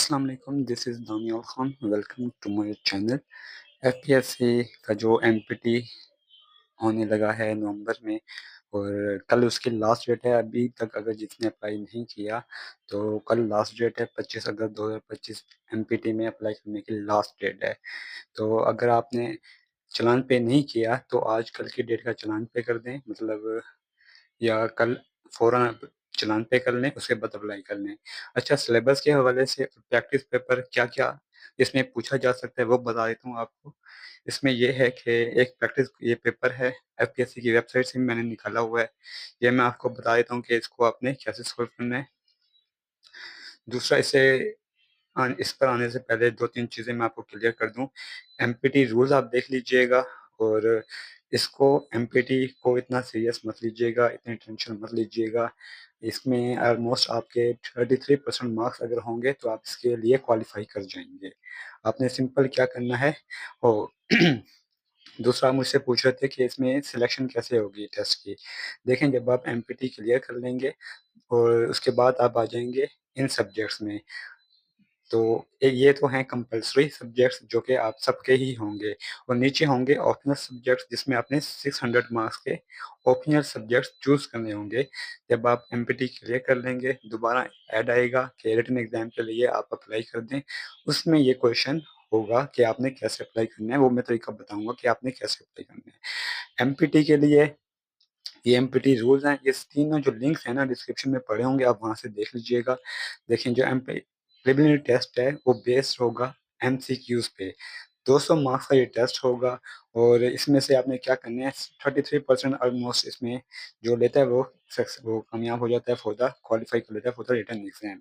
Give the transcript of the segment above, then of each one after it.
अस्सलाम वालेकुम, this is Daniyal Khan. Welcome to my channel. FPSC का जो एमपीटी होने लगा है नवंबर में और कल उसकी लास्ट डेट है। अभी तक अगर जिसने अप्लाई नहीं किया तो कल लास्ट डेट है 25 अगस्त 2025। एमपीटी में अप्लाई करने की लास्ट डेट है। तो अगर आपने चालान पे नहीं किया तो आज कल की डेट का चालान पे कर दें, मतलब या कल फ़ौरन आप चालान पे कर लें, उसके बाद अप्लाई कर लें। अच्छा, सिलेबस के हवाले से प्रैक्टिस पेपर क्या-क्या इसमें पूछा जा सकता है वो बता देता हूँ आपको। इसमें ये है कि एक प्रैक्टिस ये पेपर है, एफपीएससी की वेबसाइट से मैंने निकाला हुआ है। ये मैं आपको बता देता हूँ कि इसको आपने कैसे सॉल्व करना है। दूसरा, इस पर आने से पहले 2-3 चीज़ें मैं आपको क्लियर कर दूँ। एमपीटी रूल्स आप देख लीजिएगा और इसको एमपीटी को इतना सीरियस मत लीजिएगा, इतनी टेंशन मत लीजिएगा। इसमें ऑलमोस्ट आपके 33% मार्क्स अगर होंगे तो आप इसके लिए क्वालीफाई कर जाएँगे। आपने सिंपल क्या करना है ओ दूसरा, आप मुझसे पूछ रहे थे कि इसमें सिलेक्शन कैसे होगी टेस्ट की। देखें, जब आप एमपीटी क्लियर कर लेंगे और उसके बाद आप आ जाएँगे इन सब्जेक्ट्स में। तो ये तो हैं कंपल्सरी सब्जेक्ट्स जो कि आप सबके ही होंगे और नीचे होंगे ऑप्शनल सब्जेक्ट्स जिसमें आपने 600 मार्क्स के ऑप्शनल सब्जेक्ट्स चूज़ करने होंगे। जब आप एमपीटी क्लियर कर लेंगे, दोबारा ऐड आएगा कि रिटन एग्ज़ाम के लिए आप अप्लाई कर दें। उसमें ये क्वेश्चन होगा कि आपने कैसे अप्लाई करना है, वो मैं तरीका बताऊँगा कि आपने कैसे अप्लाई करना है। एमपीटी के लिए ये एमपीटी रूल्स हैं, ये तीनों जो लिंक्स हैं ना डिस्क्रिप्शन में पड़े होंगे, आप वहाँ से देख लीजिएगा। देखें, जो प्रिलिमिनरी टेस्ट है वो बेस्ड होगा एमसीक्यूज़ पे। 200 मार्क्स का ये टेस्ट होगा और इसमें से आपने क्या करना है, 33% ऑलमोस्ट इसमें जो लेता है वो कामयाब हो जाता है, क्वालीफाई कर लेता है फॉर द रिटन एग्ज़ाम।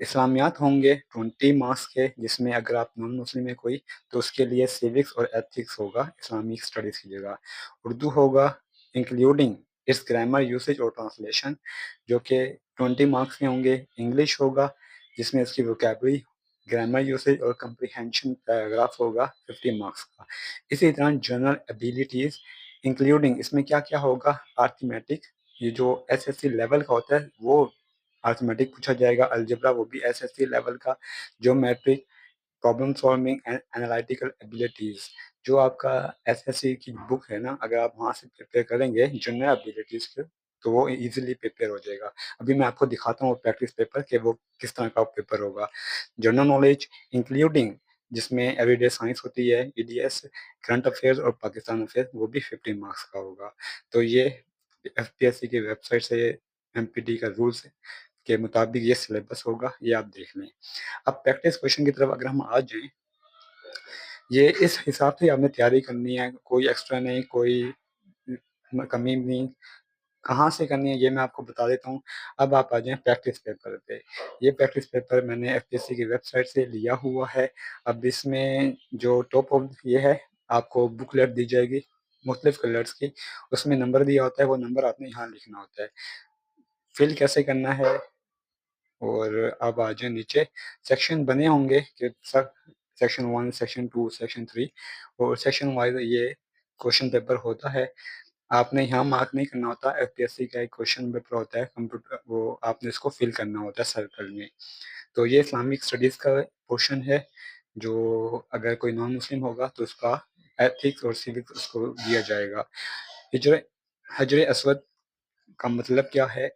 इस्लामियात होंगे 20 मार्क्स के, जिसमें अगर आप नॉन मुस्लिम है कोई तो उसके लिए सिविक्स और एथिक्स होगा इस्लामिक स्टडीज़ की जगह। उर्दू होगा इंक्लूडिंग इट्स ग्रामर, यूसेज और ट्रांसलेशन, जो कि 20 मार्क्स के होंगे। इंग्लिश होगा जिसमें इसकी वोकैबुलरी, ग्रामर, यूसेज और कम्प्रीहेंशन पैराग्राफ होगा 50 मार्क्स का। इसी तरह जनरल एबिलिटीज़ इंक्लूडिंग इसमें क्या-क्या होगा, अरिथमेटिक, ये जो एसएससी लेवल का होता है वो अरिथमेटिक पूछा जाएगा, अलजेब्रा वो भी एसएससी लेवल का, geometric, problem solving and analytical abilities. जो आपका एसएससी की बुक है ना, अगर आप वहाँ से प्रिपेयर करेंगे जनरल एबिलिटीज़ के तो वो ईज़िली प्रिपेयर हो जाएगा। अभी मैं आपको दिखाता हूँ प्रैक्टिस पेपर कि वो किस तरह का पेपर होगा। जनरल नॉलेज इंक्लूडिंग जिसमें एवरीडे साइंस होती है, ईडीएस, करंट अफेयर्स और पाकिस्तान अफेयर्स, वो भी 50 मार्क्स का होगा। तो ये एफपीएससी की वेबसाइट से एमपीटी का रूल्स के मुताबिक ये सिलेबस होगा, ये आप देख लें। अब प्रैक्टिस क्वेश्चन की तरफ अगर हम आ जाएँ, ये इस हिसाब से आपने तैयारी करनी है, कोई एक्स्ट्रा नहीं, कोई कमी नहीं, कहाँ से करनी है ये मैं आपको बता देता हूँ। अब आप आ जाएँ प्रैक्टिस पेपर पे। ये प्रैक्टिस पेपर मैंने एफपीएससी की वेबसाइट से लिया हुआ है। अब इसमें जो टॉप ऑफ ये है, आपको बुकलेट दी जाएगी मुख्तलिफ कलर्स की, उसमें नंबर दिया होता है, वो नंबर आपने यहाँ लिखना होता है। फिल कैसे करना है और अब आ जाएँ नीचे, सेक्शन बने होंगे कि सब सेक्शन 1, सेक्शन 2, सेक्शन 3 और सेक्शन वाइज़ ये क्वेश्चन पेपर होता है। आपने यहाँ मार्क नहीं करना होता, एफपीएससी का एक क्वेश्चन पेपर होता है कंप्यूटर, वो आपने इसको फिल करना होता है सर्कल में। तो ये इस्लामिक स्टडीज़ का पोर्शन है, जो अगर कोई नॉन मुस्लिम होगा तो उसका एथिक्स और सिविक्स उसको दिया जाएगा। हिजर हजर अस्वद का मतलब क्या है?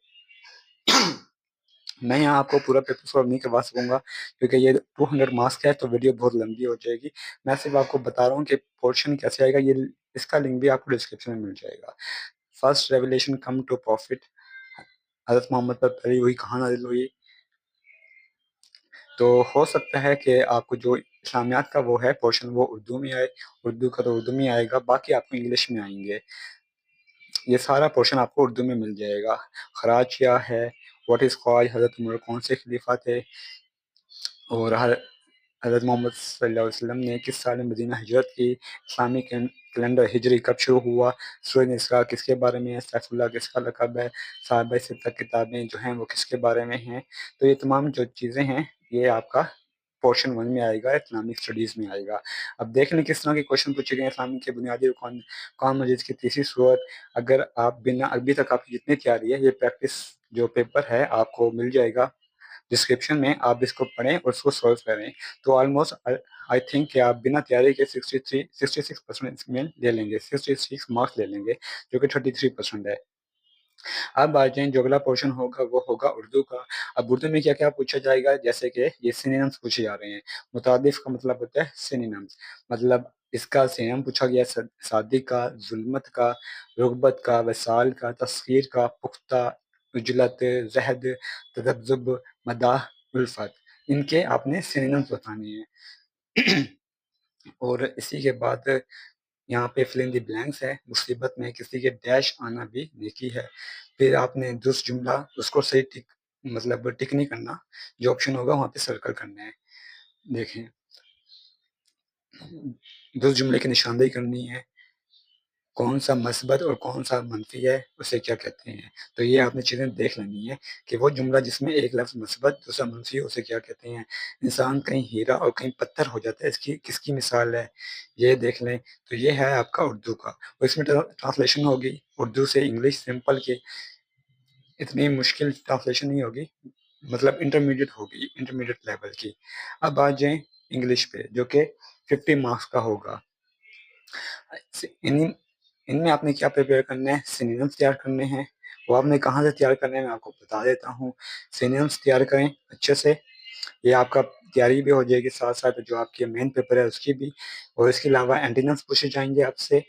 मैं यहाँ आपको पूरा पेपर सॉल्व नहीं करवा सकूँगा क्योंकि ये 200 मार्क्स का है तो वीडियो बहुत लंबी हो जाएगी। मैं सिर्फ़ आपको बता रहा हूँ कि पोर्शन कैसे आएगा, ये इसका लिंक भी आपको डिस्क्रिप्शन में मिल जाएगा। First revelation come to prophet, हज़रत मोहम्मद पर पहली वही कहाँ नाज़िल हुई? तो हो सकता है कि आपको जो इस्लामियात का वो है पोर्शन वो उर्दू में आए, उर्दू का तो उर्दू में आएगा, बाकी आपको इंग्लिश में आएँगे। ये सारा पोर्शन आपको उर्दू में मिल जाएगा। खराज क्या है? व्हाट इज़ ख़वाज? हज़रत उमर कौन से खलीफा थे? और हज़रत मोहम्मद सल्लल्लाहु अलैहि वसल्लम ने किस साल में मदीना हिजरत की? इस्लामिक कैलेंडर हिजरी कब शुरू हुआ? सूरह निस्रा किसके बारे में है? सैफुल्लाह किसका लक़ब है? साहब सित्ता किताबें जो हैं वो किसके बारे में हैं? तो ये तमाम जो चीज़ें हैं ये आपका पोर्शन 1 में आएगा, इस्लामिक स्टडीज़ में आएगा। अब देख लें किस तरह के क्वेश्चन पूछे गए हैं इस्लामिक के बुनियादी कुरान मजीद की तीसरी सूरत। अगर आप बिना अभी तक आपकी जितनी तैयारी है, ये प्रैक्टिस जो पेपर है आपको मिल जाएगा डिस्क्रिप्शन में आप इसको पढ़ें और उसको सॉल्व करें, तो ऑलमोस्ट आई थिंक कि आप बिना तैयारी के 66% इसमें ले लेंगे, 66 मार्क्स ले लेंगे, जो कि 33% है। अब आ जाए, जो अगला पोर्शन होगा वो होगा उर्दू का। अब उर्दू में क्या क्या पूछा जाएगा, जैसे कि ये सिनोनिम्स पूछे जा रहे हैं। मुतादिफ का मतलब होता है सिनोनिम्स, मतलब इसका सिनोनिम पूछा गया सादी का, जुल्मत का, रुगबत का, वसाल का, तस्खीर का, पुख्ता, उजलत, जहद, तदब्जुब, मदाह, उल्फत, इनके आपने सिनोनिम्स बताने हैं। और इसी के बाद यहाँ पे फिल इन द ब्लैंक्स है, मुसीबत में किसी के डैश आना भी नेकी है। फिर आपने दुरुस्त जुमला, उसको सही टिक, मतलब टिक नहीं करना, जो ऑप्शन होगा वहाँ पे सर्कल करना है। देखें, दुरुस्त जुमले की निशानदेही करनी है, कौन सा मस्बत और कौन सा मनफी है, उसे क्या कहते हैं। तो ये आपने चीज़ें देख लेनी है कि वो जुमला जिसमें एक लफ्ज़ मस्बत दूसरा मनफी है, उसे क्या कहते हैं। इंसान कहीं हीरा और कहीं पत्थर हो जाता है, इसकी किसकी मिसाल है, ये देख लें। तो ये है आपका उर्दू का, और इसमें ट्रांसलेशन होगी उर्दू से इंग्लिश सिंपल की, इतनी मुश्किल ट्रांसलेशन नहीं होगी, मतलब इंटरमीडिएट होगी, इंटरमीडिएट लेवल की। अब आ जाएं इंग्लिश पे, जो कि 50 मार्क्स का होगा। इन इनमें आपने क्या प्रिपेयर करना है, सिनोनिम्स तैयार करने हैं। वो आपने कहाँ से तैयार करने हैं मैं आपको बता देता हूँ। सिनोनिम्स तैयार करें अच्छे से, ये आपका तैयारी भी हो जाएगी, साथ साथ जो आपके मेन पेपर है उसकी भी। और इसके अलावा एंटीनम्स पूछे जाएंगे आपसे।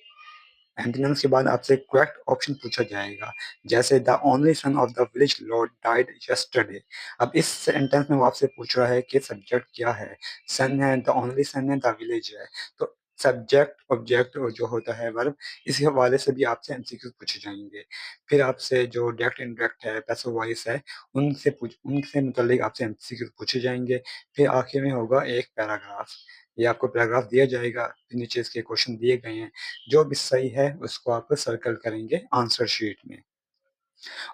एंटीनम्स के बाद आपसे करेक्ट ऑप्शन पूछा जाएगा, जैसे the only son of the village Lord died yesterday. अब इस सेंटेंस में वो आपसे पूछ रहा है कि सब्जेक्ट क्या है, सन है, द ओनली सन है, द विलेज है। तो सब्जेक्ट, ऑब्जेक्ट और जो होता है वर्ब, इस हवाले से भी आपसे एमसीक्यू पूछे जाएंगे। फिर आपसे जो डायरेक्ट इनडायरेक्ट है, पैसिव वॉइस है, उनसे मुतल्लिक आपसे एमसीक्यू पूछे जाएंगे। फिर आखिर में होगा एक पैराग्राफ, ये आपको पैराग्राफ दिया जाएगा, नीचे इसके क्वेश्चन दिए गए हैं, जो भी सही है उसको आप सर्कल करेंगे आंसर शीट में।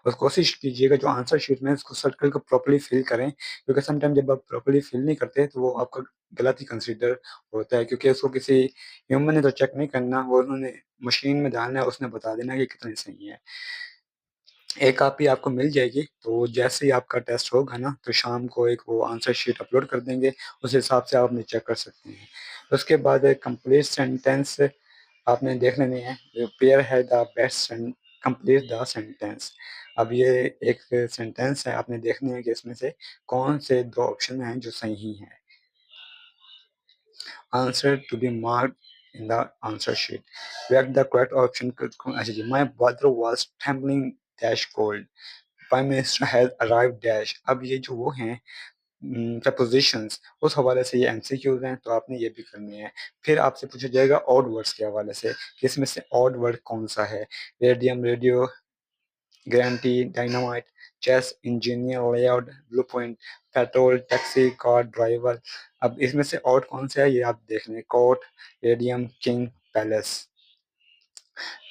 और कोशिश कीजिएगा जो आंसर शीट में उसको सर्कल को प्रॉपर्ली फिल करें, क्योंकि समटाइम जब आप प्रॉपर्ली फिल नहीं करते तो वो आपका गलत ही कंसीडर होता है, क्योंकि उसको किसी ह्यूमन ने तो चेक नहीं करना, वो उन्होंने मशीन में डालना है, उसने बता देना कि कितने सही है। एक कॉपी आपको मिल जाएगी, तो जैसे ही आपका टेस्ट होगा ना, तो शाम को एक वो आंसर शीट अपलोड कर देंगे, उस हिसाब से आप अपने चेक कर सकते हैं। उसके बाद कंप्लीट सेंटेंस आपने देख लेनी है, पेयर है the best, complete the sentence. अब ये एक सेंटेंस है, आपने देखना है कि इसमें से कौन से दो ऑप्शन हैं जो सही हैं। Answer to be marked in the answer sheet. Select the correct option. अच्छा जी, my brother was trembling dash cold. Prime Minister has arrived dash. अब ये जो वो हैं प्रपोजिशंस, उस हवाले से ये एमसीक्यूज हैं, तो आपने ये भी करनी है। फिर आपसे पूछा जाएगा ऑड वर्ड्स के हवाले से कि इसमें से ऑड वर्ड कौन सा है। Radium, radio, guarantee, dynamite, chess, engineer, layout, blue point, petrol, taxi, car, driver. अब इसमें से ऑड कौन सा है ये आप देख लें। Court, radium, king, palace,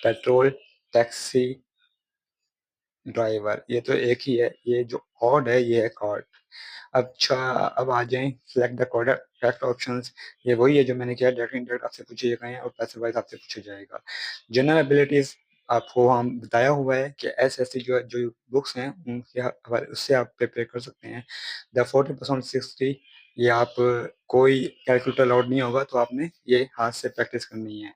petrol, taxi, driver, ये तो एक ही है। ये जो ऑड है ये है कार्ड। अच्छा, अब आ जाएं सिलेक्ट द करेक्ट ऑप्शंस। ये वही है जो मैंने किया, डायरेक्ट इनडायरेक्ट आपसे पूछे गए हैं और पैसे वाइज आपसे पूछा जाएगा। जनरल एबिलिटीज आपको हम बताया हुआ है कि ऐसे ऐसी जो जो बुक्स हैं उनके हवाले उससे आप प्रिपेयर कर सकते हैं। द 40% 60, ये आप कोई कैलकुलेटर अलाउड नहीं होगा, तो आपने ये हाथ से प्रैक्टिस करनी है।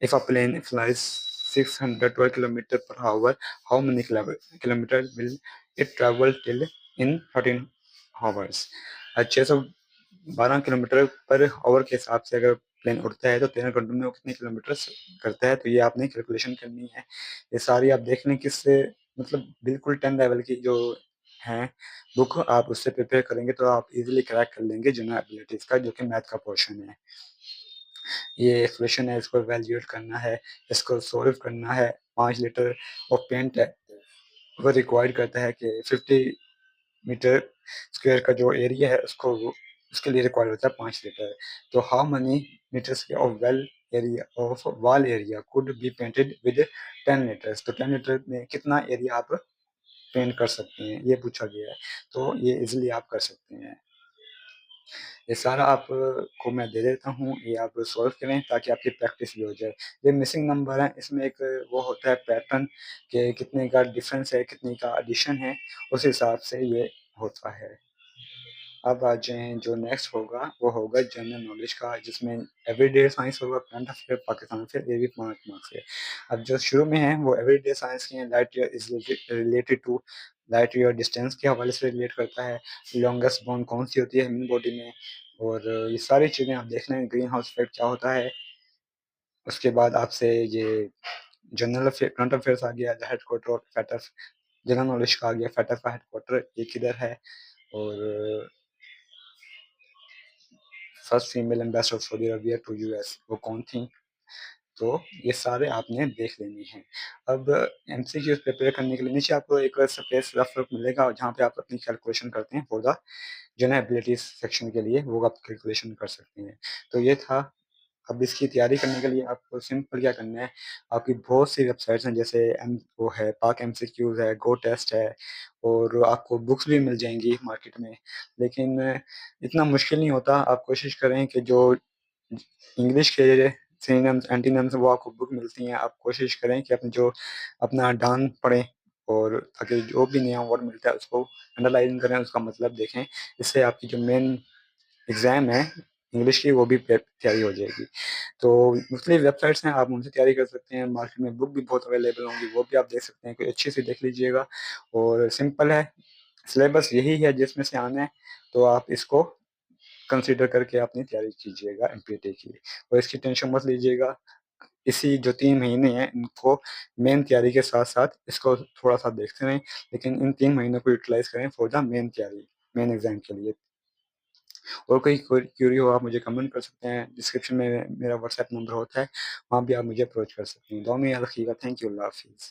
If a plane flies 612 kilometers per hour, how many kilometers will it travel till in 13 hours? 612 kilometre per hour के हिसाब से अगर प्लेन उड़ता है तो 13 घंटों में वो कितने किलोमीटर करता है, तो ये आपने कैलकुलेशन करनी है। ये सारी आप देख लें किससे, मतलब बिल्कुल 10 लेवल की जो है बुक, आप उससे प्रिपेयर करेंगे तो आप इजीली क्रैक कर लेंगे जनरल एबिलिटीज का, जो कि मैथ का पोर्शन है। ये एक्सप्रेशन है, इसको वैल्यूएट करना है, इसको सॉल्व करना है। 5 लीटर ऑफ पेंट है, वो रिक्वायर्ड करता है कि 50 मीटर स्क्वायर का जो एरिया है उसको उसके लिए रिक्वायर्ड होता है 5 लीटर। तो how many metres of well area of wall area could be painted with 10 litres. तो 10 लीटर में कितना एरिया आप पेंट कर सकते हैं, ये पूछा गया है, तो ये इजिली आप कर सकते हैं। ये सारा आप को मैं दे देता हूँ, ये आप सॉल्व करें ताकि आपकी प्रैक्टिस भी हो जाए। ये मिसिंग नंबर है, इसमें एक वो होता है पैटर्न कि कितने का डिफरेंस है, कितने का एडिशन है, उस हिसाब से ये होता है। अब आ जाएँ जो नेक्स्ट होगा, वो होगा जनरल नॉलेज का, जिसमें एवरीडे साइंस होगा, करंट अफेयर, पाकिस्तान अफेयर, ये भी 5 मार्क्स के। अब जो शुरू में है वो एवरीडे साइंस के हैं, light year is related to light year distance के हवाले से रिलेट करता है, लॉन्गेस्ट बोन कौन-सी होती है ह्यूमन बॉडी में, और ये सारी चीज़ें आप देख लें, ग्रीन हाउस इफ़ेक्ट क्या होता है। उसके बाद आपसे ये जनरल अफेयर करंट अफेयर्स आ गया, the headquarter of FATF, general knowledge का आ गया, FATF का हेडक्वार्टर ये किधर है, और first female ambassador of Saudi Arabia to US वो कौन थी। तो ये सारे आपने देख लेने हैं। अब एमसीक्यूज प्रिपेयर करने के लिए नीचे आपको एक स्पेस रफ मिलेगा जहाँ पे आप अपनी कैलकुलेशन करते हैं for the general abilities section के लिए, वो आप कैलकुलेशन कर सकते हैं। तो ये था। अब इसकी तैयारी करने के लिए आपको सिंपल क्या करना है, आपकी बहुत सी वेबसाइट्स हैं, जैसे वो है पाक एमसीक्यूज है, गो टेस्ट है, और आपको बुक्स भी मिल जाएंगी मार्केट में। लेकिन इतना मुश्किल नहीं होता, आप कोशिश करें कि जो इंग्लिश के सिनोनिम्स एंटोनिम्स वो आपको बुक मिलती हैं, आप कोशिश करें कि अपने जो अपना डान पढ़ें, और ताकि जो भी नया वर्ड मिलता है उसको एनालाइज करें, उसका मतलब देखें। इससे आपकी जो मेन एग्ज़ाम है इंग्लिश की वो भी तैयारी हो जाएगी। तो मुख्तलिफ वेबसाइट्स हैं, आप उनसे तैयारी कर सकते हैं, मार्केट में बुक भी बहुत अवेलेबल होंगी, वो भी आप देख सकते हैं, कोई अच्छी सी देख लीजिएगा। और सिंपल है, सिलेबस यही है जिसमें से आना है, तो आप इसको कंसीडर करके अपनी तैयारी कीजिएगा एमपीटी की, और इसकी टेंशन मत लीजिएगा। इसी जो 3 महीने हैं इनको मेन तैयारी के साथ-साथ इसको थोड़ा-सा देखते रहें, लेकिन इन 3 महीनों को यूटिलाइज़ करें फॉर द मेन तैयारी, मेन एग्ज़ाम के लिए। और कोई क्वेरी हो आप मुझे कमेंट कर सकते हैं, डिस्क्रिप्शन में मेरा व्हाट्सएप नंबर होता है, वहाँ भी आप मुझे अप्रोच कर सकते हैं। दुआ में याद रखिएगा। थैंक यू, अल्लाह हाफ़िज़।